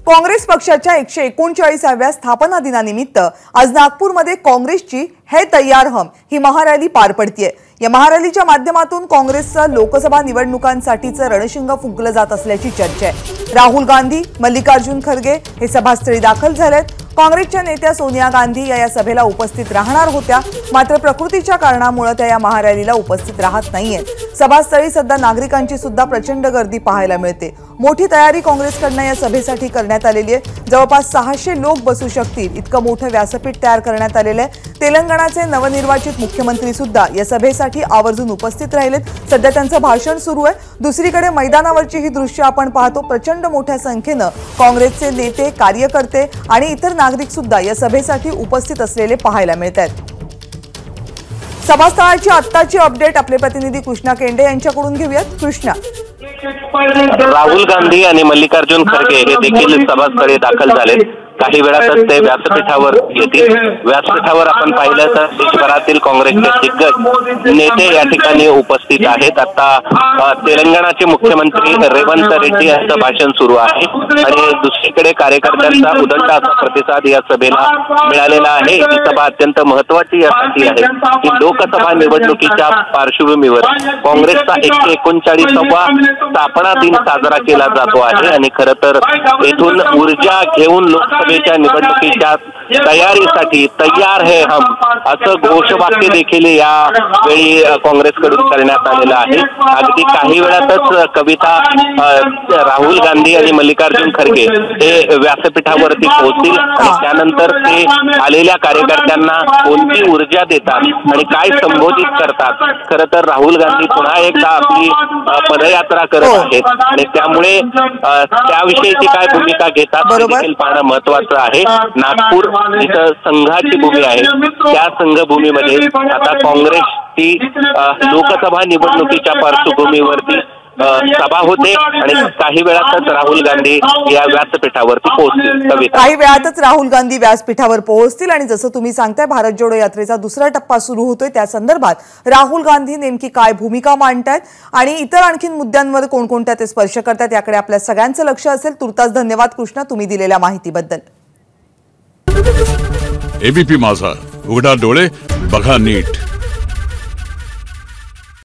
काँग्रेस पक्षाच्या 139व्या स्थापना दिनानिमित्त आज नागपूरमध्ये काँग्रेसची है तैयार हम ही महारॅली पार पडतीये। या महारॅलीच्या माध्यमातून काँग्रेसचं लोकसभा निवडणुकांसाठीचं रणशिंग फुंकलं जात असल्याची चर्चा आहे। राहुल गांधी, मल्लिकार्जुन खरगे हे सभास्थळी दाखल झालेत। काँग्रेसच्या नेत्या सोनिया गांधी या सभेला उपस्थित राहणार होत्या, मात्र प्रकृतीच्या कारणामुळे त्या या महारॅलीला उपस्थित राहत नाहीयेत। सभास्थळी सध्या नागरिकांची सुद्धा प्रचंड गर्दी पाहायला मिळते। मोठी तयारी काँग्रेसकडून या सभेसाठी करण्यात आलेली आहे। जवळपास 600 लोक बसू शकतील इतकं मोठं व्यासपीठ तयार करण्यात आलेलं आहे। तेलंगणाचे नवनिर्वाचित मुख्यमंत्री सुद्धा या सभेसाठी आवर्जून उपस्थित राहिलेत। सध्या त्यांचं भाषण सुरू आहे। दुसरीकडे मैदानावरची ही दृश्य आपण पाहतो। प्रचंड मोठ्या संख्येने काँग्रेसचे नेते, कार्यकर्ते आणि इतर नागरिक सुद्धा या सभेसाठी उपस्थित असलेले पाहायला मिळतात। सभास्थळाची आत्ताची अपडेट आपले प्रतिनिधी कृष्णा केंडे यांच्याकडून घेऊयात। कृष्णा, राहुल गांधी आणि मल्लिकार्जुन खरगे हे देखील सभास्थळी दाखल झाले। काही वेळातच ते व्यासपीठावर येतील। व्यासपीठावर आपण पाहिलं तर देशभरातील काँग्रेसचे दिग्गज नेते या ठिकाणी उपस्थित आहेत। आता तेलंगणाचे मुख्यमंत्री रेवंत रेड्डी यांचं भाषण सुरू आहे आणि दुसरीकडे कार्यकर्त्यांचा उदंड प्रतिसाद या सभेला मिळालेला आहे। ही सभा अत्यंत महत्त्वाची यासाठी आहे की लोकसभा निवडणुकीच्या पार्श्वभूमीवर काँग्रेसचा 139वा स्थापना दिन साजरा केला जातो आहे आणि खरं तर येथून ऊर्जा घेऊन लोकसभेच्या निवडणुकीच्या तयारीसाठी तैयार है हम असं घोषवाक्य देखील या वेळी काँग्रेसकडून करण्यात आलेलं आहे। अगदी काही वेळातच कविता राहुल गांधी आणि मल्लिकार्जुन खरगे हे व्यासपीठावरती पोहोचतील आणि त्यानंतर ते आलेल्या कार्यकर्त्यांना कोणती ऊर्जा देतात आणि काय संबोधित करतात। खरं तर राहुल गांधी पुन्हा एकदा आपली पदयात्रा करत आहेत आणि त्यामुळे त्याविषयीची काय भूमिका घेतात हे देखील पाहणं महत्त्वाचं आहे। नागपूर इथं संघाची भूमी आहे, त्या संघभूमीमध्ये आता काँग्रेसची लोकसभा निवडणुकीच्या पार्श्वभूमीवरती सभा होते आणि काही वेळातच राहुल गांधी या व्यासपीठावरती पोहोचतील। काही वेळातच राहुल गांधी व्यासपीठावर पोहोचतील आणि जसं तुम्ही सांगताय भारत जोडो यात्रेचा दुसरा टप्पा सुरू होतोय, त्या संदर्भात राहुल गांधी नेमकी काय भूमिका मांडतायत आणि इतर आणखीन मुद्द्यांवर कोणकोणत्या ते स्पर्श करतात याकडे आपल्या सगळ्यांचं लक्ष असेल। तुर्तास धन्यवाद कृष्णा, तुम्ही दिलेल्या माहितीबद्दल। एबीपी माझा, उघडा डोळे बघा नीट।